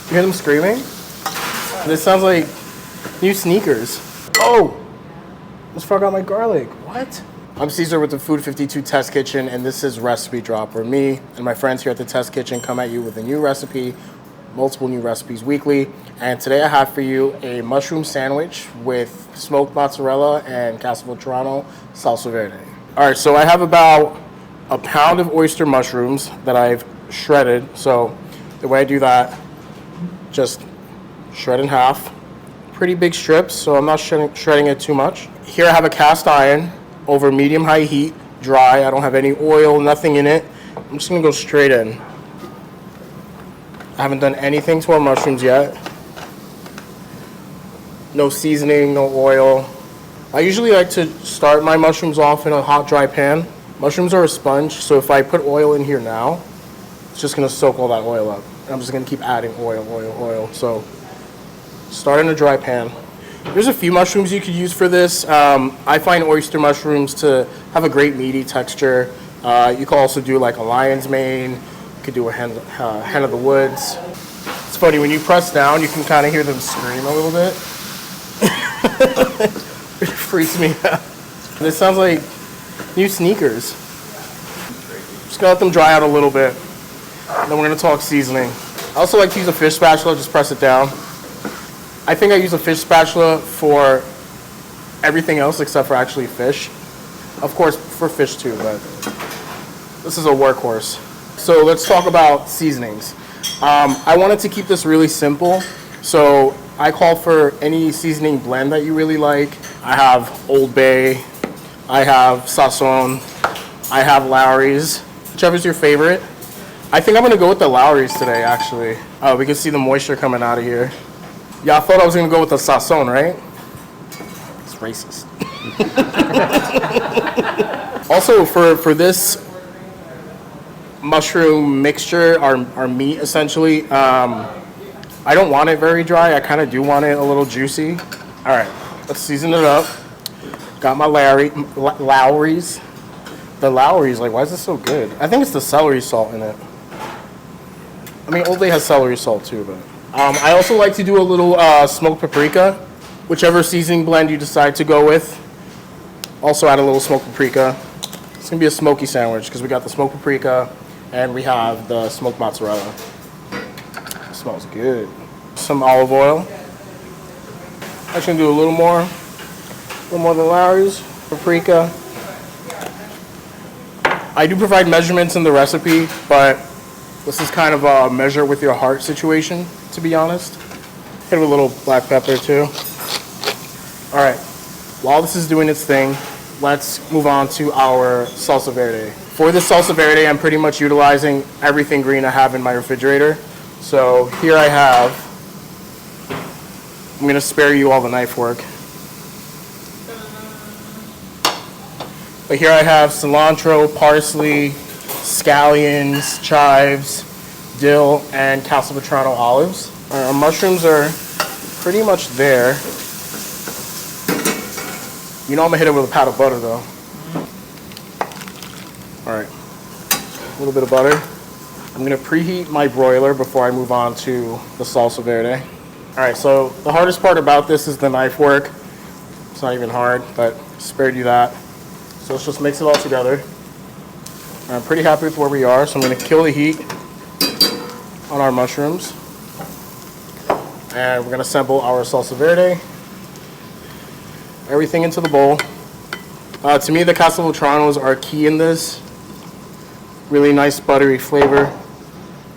You hear them screaming? This sounds like new sneakers. Oh! Almost forgot my garlic. What? I'm Caesar with the Food52 Test Kitchen, and this is Recipe Drop, where me and my friends here at the Test Kitchen come at you with a new recipe, multiple new recipes weekly. And today I have for you a mushroom sandwich with smoked mozzarella and Castelvetrano Salsa Verde. All right, so I have about a pound of oyster mushrooms that I've shredded. So the way I do that, just shred in half. Pretty big strips, so I'm not shredding it too much. Here I have a cast iron over medium-high heat, dry. I don't have any oil, nothing in it. I'm just gonna go straight in. I haven't done anything to our mushrooms yet. No seasoning, no oil. I usually like to start my mushrooms off in a hot, dry pan. Mushrooms are a sponge, so if I put oil in here now, it's just gonna soak all that oil up. And I'm just gonna keep adding oil. So start in a dry pan. There's a few mushrooms you could use for this. I find oyster mushrooms to have a great meaty texture. You could also do like a lion's mane. You could do a hen of the woods. It's funny, when you press down, you can kind of hear them scream a little bit. It freaks me out. This sounds like new sneakers. Just gonna let them dry out a little bit. And then we're gonna talk seasoning. I also like to use a fish spatula, just press it down. I think I use a fish spatula for everything else except for actually fish. Of course, for fish too, but this is a workhorse. So let's talk about seasonings. I wanted to keep this really simple, so I call for any seasoning blend that you really like. I have Old Bay, I have Sazon, I have Lawry's, whichever's your favorite. I think I'm gonna go with the Lawry's today, actually. We can see the moisture coming out of here. Y'all thought I was gonna go with the Sazon, right? It's racist. Also, for this mushroom mixture, our meat essentially, I don't want it very dry. I kind of do want it a little juicy. All right, let's season it up. Got my Lawry's. The Lawry's, like, why is this so good? I think it's the celery salt in it. I mean, Old Bay has celery salt too, but. I also like to do a little smoked paprika, whichever seasoning blend you decide to go with. Also add a little smoked paprika. It's gonna be a smoky sandwich because we got the smoked paprika and we have the smoked mozzarella. It smells good. Some olive oil. I'm gonna do a little more than Lawry's. Paprika. I do provide measurements in the recipe, but this is kind of a measure with your heart situation, to be honest. Hit with a little black pepper too. All right, while this is doing its thing, let's move on to our salsa verde. For this salsa verde, I'm pretty much utilizing everything green I have in my refrigerator. So here I have, I'm gonna spare you all the knife work. But here I have cilantro, parsley, scallions, chives, dill, and Castelvetrano olives. Our mushrooms are pretty much there. You know I'm gonna hit it with a pat of butter though. All right, a little bit of butter. I'm gonna preheat my broiler before I move on to the salsa verde. All right, so the hardest part about this is the knife work. It's not even hard, but spared you that. So let's just mix it all together. I'm pretty happy with where we are, so I'm going to kill the heat on our mushrooms. And we're going to assemble our salsa verde. Everything into the bowl. To me, the Castelvetranos are key in this. Really nice buttery flavor.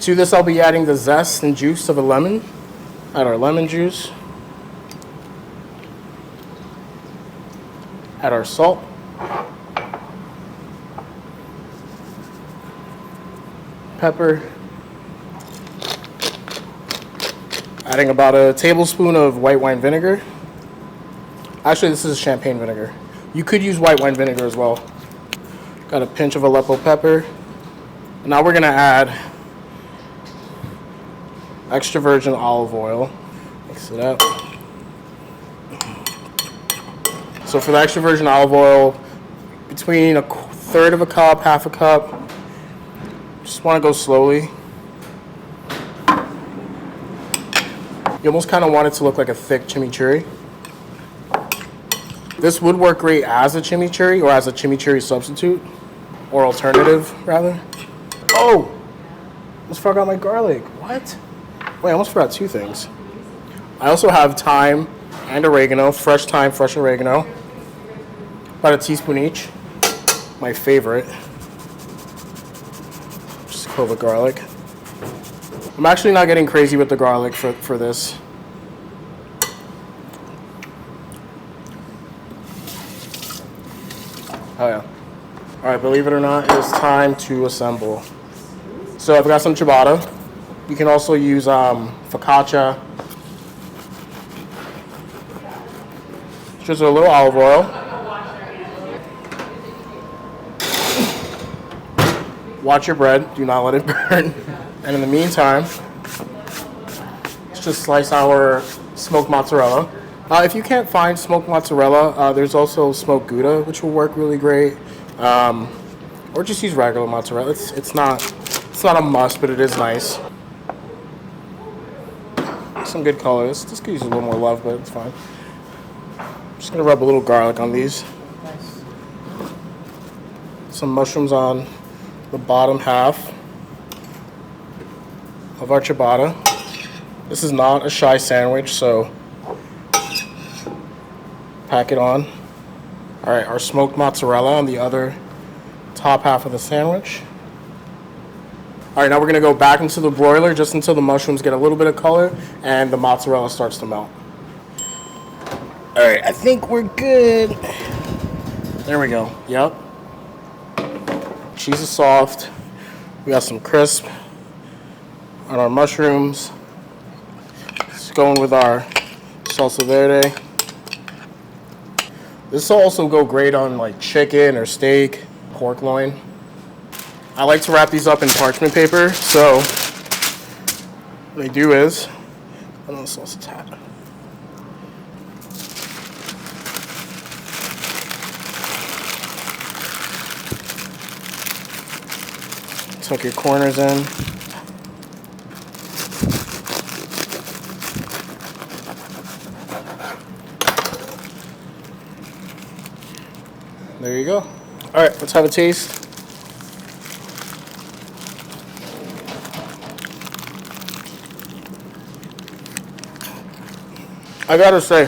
To this, I'll be adding the zest and juice of a lemon. Add our lemon juice. Add our salt. Pepper, adding about a tablespoon of white wine vinegar. Actually, this is champagne vinegar. You could use white wine vinegar as well. Got a pinch of Aleppo pepper. And now we're gonna add extra virgin olive oil. Mix it up. So for the extra virgin olive oil, between a third of a cup, half a cup. Just want to go slowly. You almost kind of want it to look like a thick chimichurri. This would work great as a chimichurri or as a chimichurri substitute, or alternative, rather. Oh! Almost forgot my garlic. What? Wait, I almost forgot two things. I also have thyme and oregano, fresh thyme, fresh oregano. About a teaspoon each. My favorite. Just a clove of garlic. I'm actually not getting crazy with the garlic for this. Oh yeah. Alright, believe it or not, it's time to assemble. So I've got some ciabatta. You can also use focaccia. Just a little olive oil. Watch your bread, do not let it burn. And in the meantime, let's just slice our smoked mozzarella. If you can't find smoked mozzarella, there's also smoked gouda, which will work really great. Or just use regular mozzarella. It's not a must, but it is nice. Some good colors. This could use a little more love, but it's fine. I'm just gonna rub a little garlic on these. Some mushrooms on the bottom half of our ciabatta. This is not a shy sandwich, so pack it on. All right, our smoked mozzarella on the other top half of the sandwich. All right, now we're gonna go back into the broiler just until the mushrooms get a little bit of color and the mozzarella starts to melt. All right, I think we're good. There we go, yep. Cheese is soft. We got some crisp on our mushrooms. Just going with our salsa verde. This will also go great on like chicken or steak, pork loin. I like to wrap these up in parchment paper, so what I do is, I know the sauce is hot. Tuck your corners in. There you go. All right, let's have a taste. I gotta say,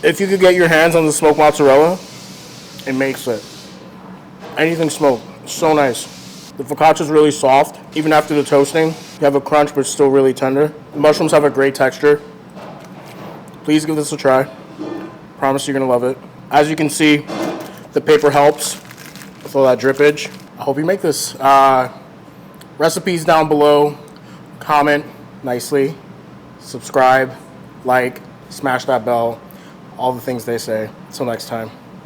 if you could get your hands on the smoked mozzarella, it makes it. Anything smoked, so nice. The focaccia is really soft. Even after the toasting, you have a crunch, but it's still really tender. The mushrooms have a great texture. Please give this a try. Promise you're gonna love it. As you can see, the paper helps with all that drippage. I hope you make this. Recipes down below. Comment nicely. Subscribe, like, smash that bell. All the things they say. Until next time.